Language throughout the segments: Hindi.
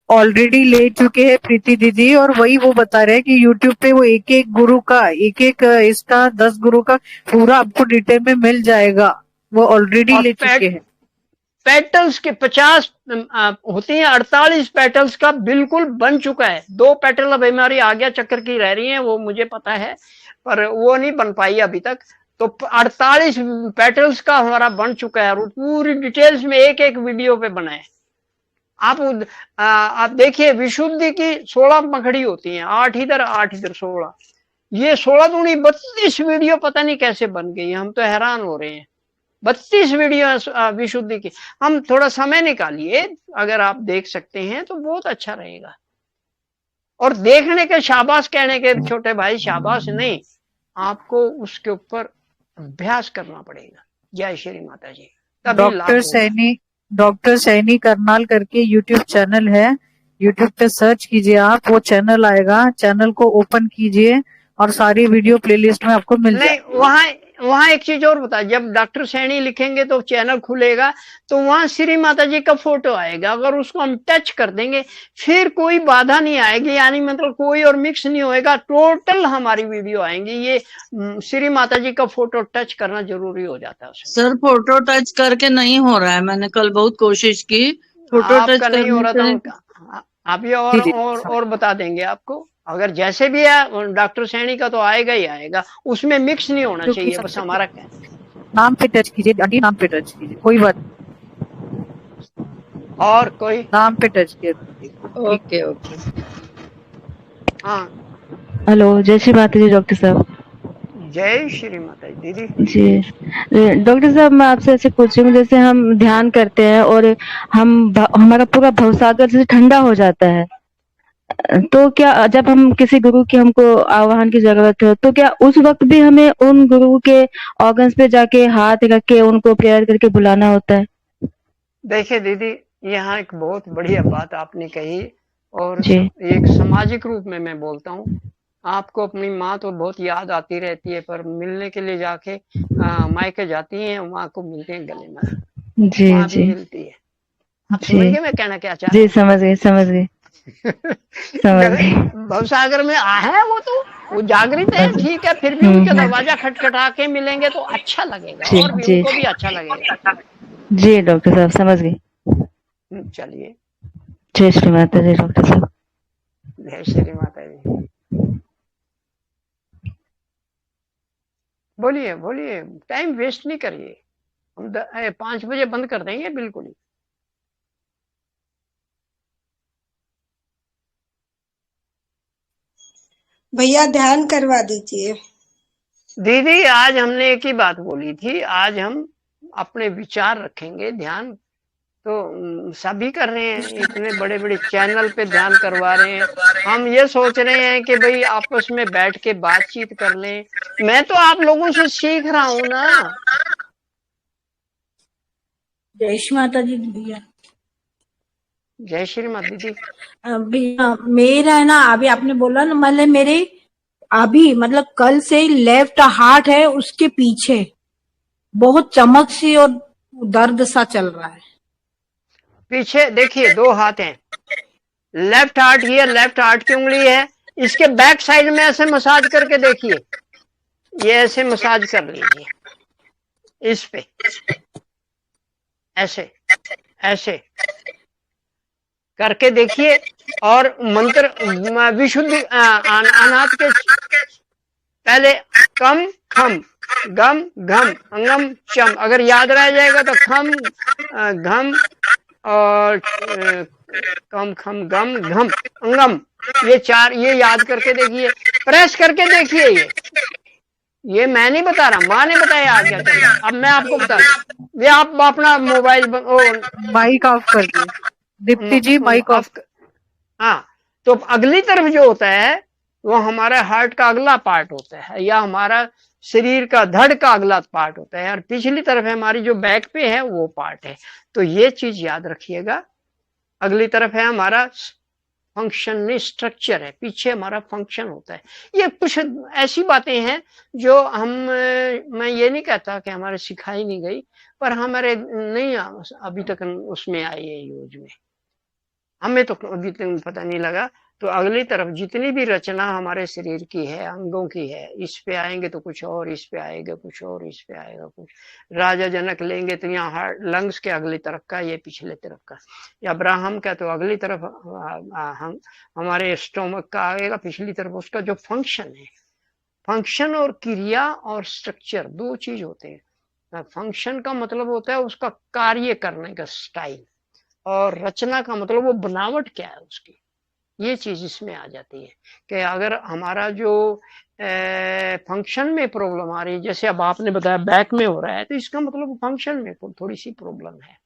ऑलरेडी ले चुके हैं प्रीति दीदी, और वही वो बता रहे हैं कि यूट्यूब पे वो एक एक गुरु का, एक एक इसका 10 गुरु का पूरा आपको डिटेल में मिल जाएगा। वो ऑलरेडी और ले चुके हैं। पेटल्स के 50 होती हैं, 48 पेटल्स का बिल्कुल बन चुका है। 2 पेटल अब हमारी आज्ञा चक्र की रह रही हैं, वो मुझे पता है, पर वो नहीं बन पाई अभी तक। तो 48 पेटल्स का हमारा बन चुका है, और पूरी डिटेल्स में एक एक वीडियो पे बना है। आप देखिए, विशुद्धि की 16 मखड़ी होती हैं, 8 इधर 8 इधर 16, ये 16 दूनी 32 वीडियो पता नहीं कैसे बन गई, हम तो हैरान हो रहे हैं। 32 वीडियो विशुद्धि की। हम थोड़ा समय निकालिए, अगर आप देख सकते हैं तो बहुत अच्छा रहेगा। और देखने के शाबाश कहने के छोटे भाई, शाबाश नहीं, आपको उसके ऊपर अभ्यास करना पड़ेगा। जय श्री माता जी, तभी लाभ होगा। डॉक्टर सैनी करनाल करके यूट्यूब चैनल है, यूट्यूब पे सर्च कीजिए आप, वो चैनल आएगा, चैनल को ओपन कीजिए और सारी वीडियो प्लेलिस्ट में आपको मिल नहीं, जाएगी। वहां वहां एक चीज और बता, जब डॉक्टर सैनी लिखेंगे तो चैनल खुलेगा, तो वहां श्री माता जी का फोटो आएगा। अगर उसको हम टच कर देंगे, फिर कोई बाधा नहीं आएगी, यानी मतलब कोई और मिक्स नहीं होएगा, टोटल हमारी वीडियो आएंगी। ये श्री माता जी का फोटो टच करना जरूरी हो जाता है उसमें। सर फोटो टच करके नहीं हो रहा है, मैंने कल बहुत कोशिश की, फोटो टच आपका नहीं हो करने रहा से। था, आप ये जी जी और बता देंगे आपको। अगर जैसे भी है, डॉक्टर सैनी का तो आएगा ही आएगा, उसमें मिक्स नहीं होना क्योंकि चाहिए, बस हमारा क्या। नाम पे टच कीजिए, आंटी नाम पे टच कीजिए, कोई बात नहीं। और कोई नाम पे टच कीजिए। Okay okay. हाँ, हेलो, जय श्री माता जी डॉक्टर साहब। जय श्री माता दीदी। जी डॉक्टर साहब, मैं आपसे ऐसे पूछूंगी, जैसे हम ध्यान करते हैं और हमारा पूरा भवसागर जैसे ठंडा हो जाता है, तो क्या जब हम किसी गुरु की हमको आह्वान की जरूरत हो, तो क्या उस वक्त भी हमें उन गुरु के ऑर्गन्स पे जाके हाथ रख के उनको प्रेयर करके बुलाना होता है? देखिए दीदी, यहाँ एक बहुत बढ़िया बात आपने कही, और जी एक सामाजिक रूप में मैं बोलता हूँ। आपको अपनी माँ तो बहुत याद आती रहती है, पर मिलने के लिए जाके मायके जाती हैं, माँ को मिलते हैं गले में, जी माँ भी जी मिलती है। आप समझ जी गए मैं कहना क्या चाह रहा जी, हूँ? समझ गई समझ गई समझ गई भवसागर में है वो, तो वो जागृत है, समझ गई। ठीक है, फिर भी उनके हम्म। दरवाजा खटखटा के मिलेंगे तो अच्छा लगेगा, जी और भी जी उनको भी अच्छा लगेगा। जी डॉक्टर साहब, समझ गई। चलिए, जय श्री माता जी डॉक्टर साहब। जय श्री माता जी। बोलिए बोलिए, टाइम वेस्ट नहीं करिए। हम 5 बजे बंद कर देंगे बिल्कुल ही। भैया ध्यान करवा दीजिए। दीदी, आज हमने एक ही बात बोली थी, आज हम अपने विचार रखेंगे। ध्यान तो सभी कर रहे हैं, इतने बड़े बड़े चैनल पे ध्यान करवा रहे हैं। हम ये सोच रहे हैं कि भाई आपस में बैठ के बातचीत कर लें। मैं तो आप लोगों से सीख रहा हूं ना। जय श्री माता जी भैया। जय श्री माता दीदी। भैया मेरा है ना, अभी आपने बोला ना, मतलब मेरे अभी मतलब कल से लेफ्ट हार्ट है, उसके पीछे बहुत चमक सी और दर्द सा चल रहा है। पीछे देखिए, 2 हाथ हैं, लेफ्ट हार्ट, ये लेफ्ट हार्ट की उंगली है, इसके बैक साइड में ऐसे मसाज करके देखिए, ये ऐसे मसाज कर लीजिए इस पे, ऐसे ऐसे करके देखिए। और मंत्र विशुद्धि अनाथ के पहले कम खम गम घम अंगम चम, अगर याद रह जाएगा तो खम घम और कम खम गम घम अंगम, ये 4 ये याद करके देखिए, प्रेस करके देखिए। ये मैं नहीं बता रहा, माँ ने बताया आज्ञा चल रहा। अब मैं आपको बता रहा, ये आप अपना मोबाइल माइक ऑफ कर दिए दीप्ति जी, माइक ऑफ। ऑफ। हाँ, तो अगली तरफ जो होता है वो हमारा हार्ट का अगला पार्ट होता है, या हमारा शरीर का धड़ का अगला पार्ट होता है, और पिछली तरफ है हमारी जो बैक पे है वो पार्ट है। तो ये चीज याद रखिएगा, अगली तरफ है हमारा फंक्शन स्ट्रक्चर है, पीछे हमारा फंक्शन होता है। ये कुछ ऐसी बातें हैं जो हम, मैं ये नहीं कहता कि हमारे सिखाई नहीं गई, पर हमारे नहीं अभी तक उसमें आई है यूज में। हमें तो अभी तक पता नहीं लगा। तो अगली तरफ जितनी भी रचना हमारे शरीर की है, अंगों की है, इस पे आएंगे तो कुछ और, इस पे आएगा कुछ और, इस पे आएगा कुछ। राजा जनक लेंगे तो यहाँ हार्ट लंग्स के अगली तरफ का, ये पिछले तरफ का। या अब्राहम का तो अगली तरफ हम हमारे स्टोमक का आएगा, पिछली तरफ उसका जो फंक्शन है। फंक्शन और क्रिया और स्ट्रक्चर दो चीज होते हैं। फंक्शन का मतलब होता है उसका कार्य करने का स्टाइल, और रचना का मतलब वो बनावट क्या है उसकी। ये चीज इसमें आ जाती है कि अगर हमारा जो फंक्शन में प्रॉब्लम आ रही है, जैसे अब आपने बताया बैक में हो रहा है, तो इसका मतलब फंक्शन में थोड़ी सी प्रॉब्लम है।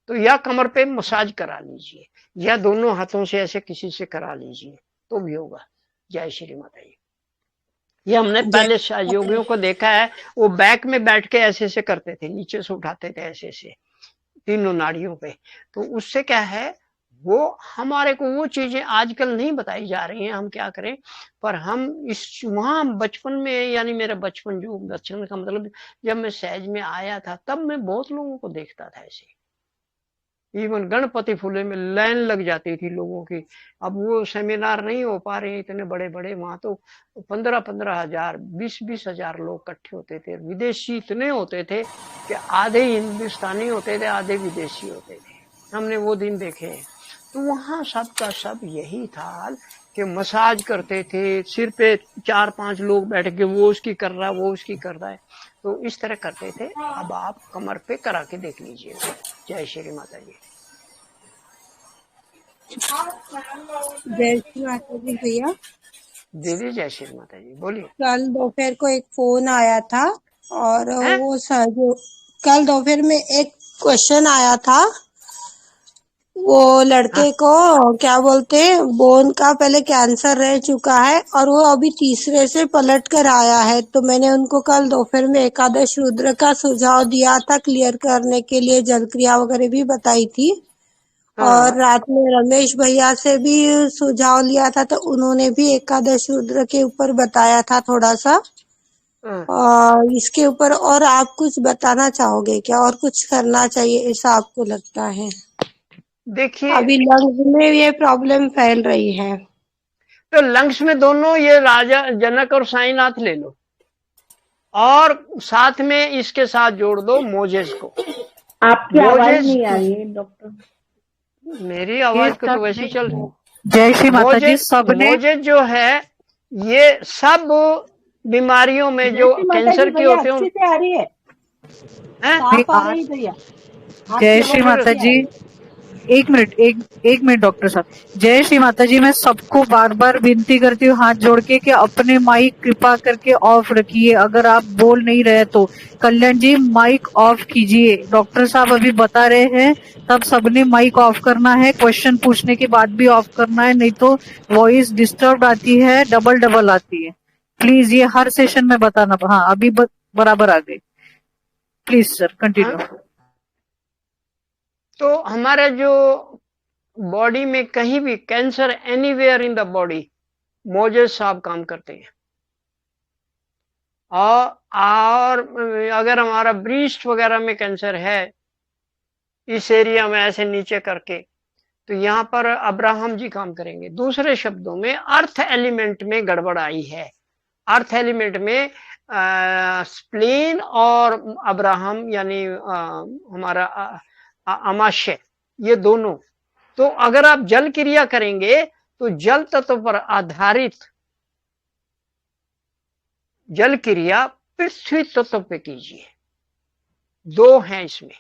तो या कमर पे मसाज करा लीजिए, या दोनों हाथों से ऐसे किसी से करा लीजिए तो भी होगा। जय श्री माता जी। ये हमने पहले योगियों को देखा है, वो बैक में बैठ के ऐसे ऐसे करते थे, नीचे से उठाते थे ऐसे ऐसे तीनों नाड़ियों पे। तो उससे क्या है, वो हमारे को वो चीजें आजकल नहीं बताई जा रही हैं, हम क्या करें। पर हम इस वहां बचपन में, यानी मेरा बचपन जो बचपन का मतलब जब मैं सहज में आया था, तब मैं बहुत लोगों को देखता था ऐसे। इवन गणपति फूले में लाइन लग जाती थी लोगों की। अब वो सेमिनार नहीं हो पा रहे इतने बड़े बड़े, वहां तो 15,000 20,000 लोग इकट्ठे होते थे। विदेशी इतने होते थे कि आधे हिंदुस्तानी होते थे, आधे विदेशी होते थे। हमने वो दिन देखे हैं। तो वहां सबका सब यही था कि मसाज करते थे, सिर पे 4-5 लोग बैठ के, वो उसकी कर रहा है, वो उसकी कर रहा है, तो इस तरह करते थे। अब आप कमर पे करा के देख लीजिए। जय श्री माता जी। जय श्री माता जी भैया। दीदी जय श्री माता जी, बोलिए। कल दोपहर को एक फोन आया था, और हैं? वो सर जो कल दोपहर में एक क्वेश्चन आया था, वो लड़के को क्या बोलते हैं, बोन का पहले कैंसर रह चुका है और वो अभी तीसरे से पलट कर आया है। तो मैंने उनको कल दोपहर में एकादश रुद्र का सुझाव दिया था क्लियर करने के लिए, जल क्रिया वगैरह भी बताई थी। और रात में रमेश भैया से भी सुझाव लिया था, तो उन्होंने भी एकादश रुद्र के ऊपर बताया था थोड़ा सा। और इसके ऊपर और आप कुछ बताना चाहोगे क्या, और कुछ करना चाहिए ऐसा आपको लगता है? देखिए, अभी लंग्स में ये प्रॉब्लम फैल रही है। तो लंग्स में दोनों ये राजा जनक और साईनाथ ले लो, और साथ में इसके साथ जोड़ दो मोजेस को। आपकी आवाज नहीं आ रही है डॉक्टर। मेरी आवाज को तो वैसे चल रही। जय श्री माता जी। सबने मोजेस जो है, ये सब बीमारियों में जो कैंसर की होते हैं, से आ रही है, आप आ रही भैया। जय श्री माता जी। एक मिनट डॉक्टर साहब। जय श्री माता जी। मैं सबको बार बार विनती करती हूँ हाथ जोड़ के कि अपने माइक कृपा करके ऑफ रखिए, अगर आप बोल नहीं रहे तो। कल्याण जी माइक ऑफ कीजिए, डॉक्टर साहब अभी बता रहे हैं, तब सबने माइक ऑफ करना है। क्वेश्चन पूछने के बाद भी ऑफ करना है, नहीं तो वॉइस डिस्टर्ब आती है, डबल आती है। प्लीज ये हर सेशन में बताना। हाँ अभी बराबर आ गए। Please sir continue. तो हमारे जो बॉडी में कहीं भी cancer anywhere in the body, Moses साहब काम करते हैं। और अगर हमारा ब्रीस्ट वगैरह में कैंसर है, इस एरिया में ऐसे नीचे करके, तो यहाँ पर अब्राहम जी काम करेंगे। दूसरे शब्दों में अर्थ एलिमेंट में गड़बड़ आई है। अर्थ एलिमेंट में स्प्लीन और अब्राहम यानी हमारा अमाशय, ये दोनों। तो अगर आप जल क्रिया करेंगे तो जल तत्व पर आधारित जल क्रिया पृथ्वी तत्व पे कीजिए। दो हैं इसमें,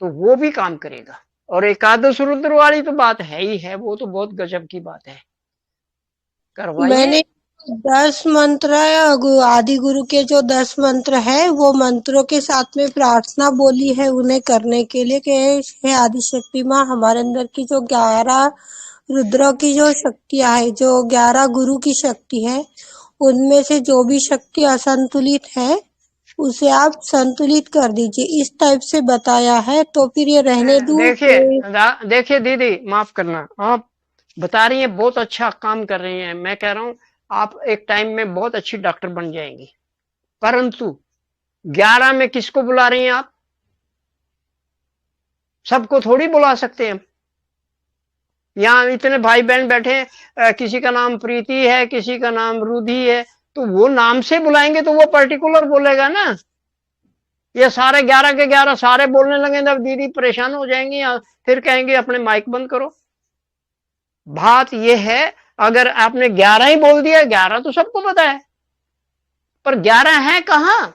तो वो भी काम करेगा। और एकादश रुद्र वाली तो बात है ही है, वो तो बहुत गजब की बात है, करवाइए। मैंने 10 मंत्र आदि गुरु के जो 10 मंत्र है, वो मंत्रों के साथ में प्रार्थना बोली है उन्हें करने के लिए कि हे आदि शक्ति माँ, हमारे अंदर की जो 11 रुद्र की जो शक्तियां है, जो 11 गुरु की शक्ति है, उनमें से जो भी शक्ति असंतुलित है उसे आप संतुलित कर दीजिए, इस टाइप से बताया है। तो फिर ये रहने दूं? देखिए दीदी, माफ करना, आप बता रही हैं बहुत अच्छा काम कर रही हैं। मैं कह रहा हूं आप एक टाइम में बहुत अच्छी डॉक्टर बन जाएंगी, परंतु 11 में किसको बुला रही हैं आप? सबको थोड़ी बुला सकते हैं हम। यहाँ इतने भाई बहन बैठे हैं, किसी का नाम प्रीति है, किसी का नाम रुधि है, तो वो नाम से बुलाएंगे तो वो पर्टिकुलर बोलेगा ना। ये सारे 11 के 11 सारे बोलने लगे तब दीदी परेशान हो जाएंगी, या फिर कहेंगे अपने माइक बंद करो। बात ये है, अगर आपने 11 ही बोल दिया, 11 तो सबको पता है, पर 11 है कहां?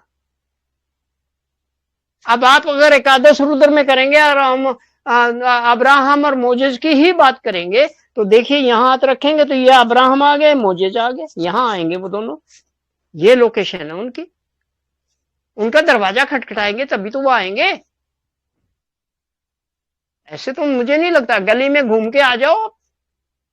अब आप अगर एकादश रुद्र में करेंगे और हम अब्राहम और मोजेस की ही बात करेंगे, तो देखिए यहां हाथ रखेंगे तो ये अब्राहम आ गए, मोजेस आ गए, यहां आएंगे वो दोनों, ये लोकेशन है उनकी, उनका दरवाजा खटखटाएंगे तभी तो वो आएंगे। ऐसे तो मुझे नहीं लगता। गली में घूम के आ जाओ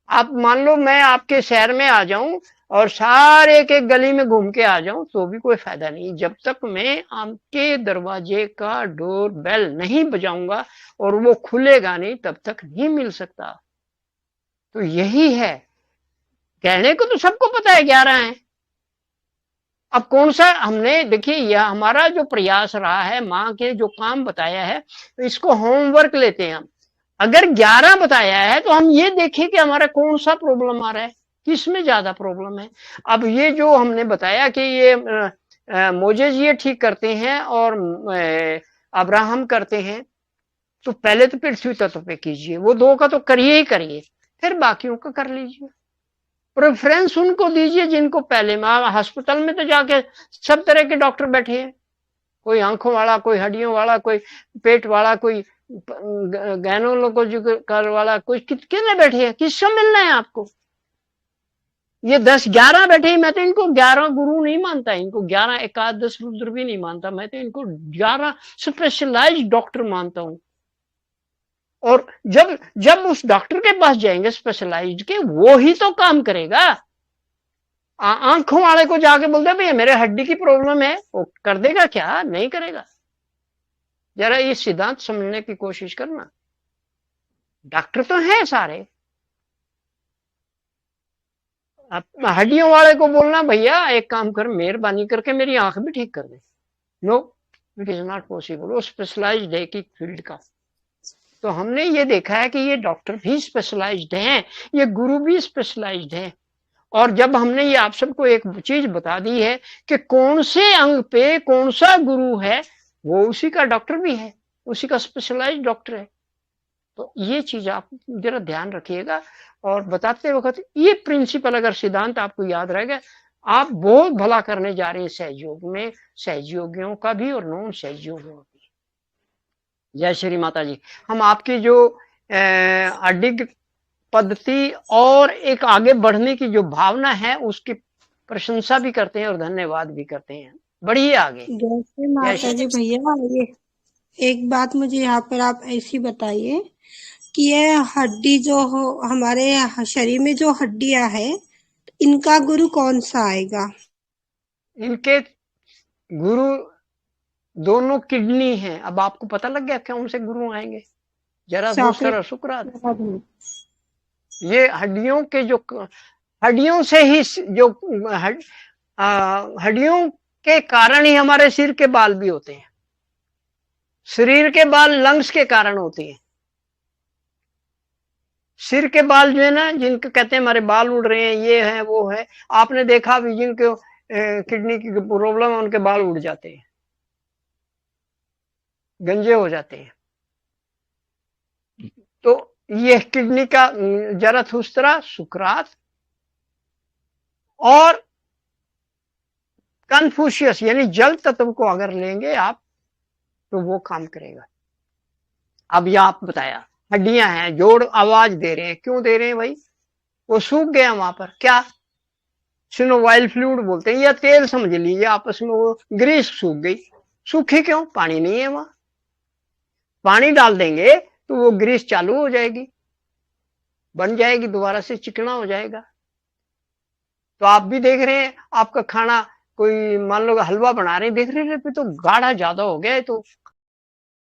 आप, मान लो मैं आपके शहर में आ जाऊं और सारे एक एक गली में घूम के आ जाऊं तो भी कोई फायदा नहीं, जब तक मैं आपके दरवाजे का डोर बेल नहीं बजाऊंगा और वो खुलेगा नहीं, तब तक नहीं मिल सकता। तो यही है, कहने को तो सबको पता है 11 है। अब कौन सा हमने, देखिए यह हमारा जो प्रयास रहा है, माँ के जो काम बताया है, तो इसको होमवर्क लेते हैं हम। अगर 11 बताया है तो हम ये देखें कि हमारा कौन सा प्रॉब्लम आ रहा है, किसमें ज्यादा प्रॉब्लम है। अब ये जो हमने बताया कि ये मोजेज ये ठीक करते हैं और अब्राहम करते हैं, तो पहले तो पृथ्वी तत्व पे कीजिए, वो 2 का तो करिए ही करिए, फिर बाकियों का कर लीजिए। प्रेफरेंस उनको दीजिए जिनको पहले में। अस्पताल में तो जाके सब तरह के डॉक्टर बैठे हैं, कोई आंखों वाला, कोई हड्डियों वाला, कोई पेट वाला, कोई गैनोलॉजिकल वाला, कोई कितने बैठे हैं, किससे मिलना है आपको? ये 10-11 बैठे हैं। मैं तो इनको 11 गुरु नहीं मानता, इनको 11 एकादश रुद्र भी नहीं मानता, मैं तो इनको 11 स्पेशलाइज्ड डॉक्टर मानता हूं। और जब जब उस डॉक्टर के पास जाएंगे स्पेशलाइज्ड के, वो ही तो काम करेगा। आंखों वाले को जाके बोलते भैया मेरे हड्डी की प्रॉब्लम है, वो कर देगा क्या? नहीं करेगा। जरा ये सिद्धांत समझने की कोशिश करना। डॉक्टर तो हैं सारे, हड्डियों वाले को बोलना भैया एक काम कर, मेहरबानी करके मेरी आंख भी ठीक कर दे, no, it is not possible. वो स्पेशलाइज्ड है कि फील्ड का। तो हमने ये देखा है कि ये डॉक्टर भी स्पेशलाइज्ड हैं, ये गुरु भी स्पेशलाइज्ड हैं। और जब हमने ये आप सबको एक चीज बता दी है कि कौन से अंग पे कौन सा गुरु है, वो उसी का डॉक्टर भी है, उसी का स्पेशलाइज्ड डॉक्टर है। तो ये चीज आप जरा ध्यान रखिएगा। और बताते वक्त ये प्रिंसिपल, अगर सिद्धांत आपको याद रहेगा, आप बहुत भला करने जा रहे हैं सहयोग में, सहयोगियों का भी और नॉन सहयोगियों का भी। जय श्री माता जी। हम आपकी जो अडिग पद्धति और एक आगे बढ़ने की जो भावना है उसकी प्रशंसा भी करते हैं और धन्यवाद भी करते हैं। बढ़िए आगे। जैसे माता जी भैया, ये एक बात मुझे यहाँ पर आप ऐसी बताइए कि ये हड्डी जो हो हमारे शरीर में, जो हड्डियां है, इनका गुरु कौन सा आएगा? इनके गुरु दोनों किडनी हैं। अब आपको पता लग गया कौन से गुरु आएंगे? जरा दूसरा शुक्रात। ये हड्डियों के जो हड्डियों से ही जो हड्डियों के कारण ही हमारे सिर के बाल भी होते हैं। शरीर के बाल लंग्स के कारण होते हैं। सिर के बाल जो है ना, जिनको कहते हैं हमारे बाल उड़ रहे हैं, ये है वो है, आपने देखा भी जिनको किडनी की प्रॉब्लम है उनके बाल उड़ जाते हैं, गंजे हो जाते हैं। तो ये किडनी का जरथुस्त्रा, सुकरात और कन्फ्यूशियस यानी जल तत्व को अगर लेंगे आप तो वो काम करेगा। अब ये आप बताया हड्डियां हैं, जोड़ आवाज दे रहे हैं, क्यों दे रहे हैं भाई? वो सूख गया वहां पर, क्या सिनोवाइल फ्लूइड बोलते हैं, या तेल समझ लीजिए आपस में, वो ग्रीस सूख गई। सूखी क्यों? पानी नहीं है वहां। पानी डाल देंगे तो वो ग्रीस चालू हो जाएगी, बन जाएगी, दोबारा से चिकना हो जाएगा। तो आप भी देख रहे हैं, आपका खाना कोई मान लो हलवा बना रहे हैं, देख रहे हैं तो गाढ़ा ज्यादा हो गया है, तो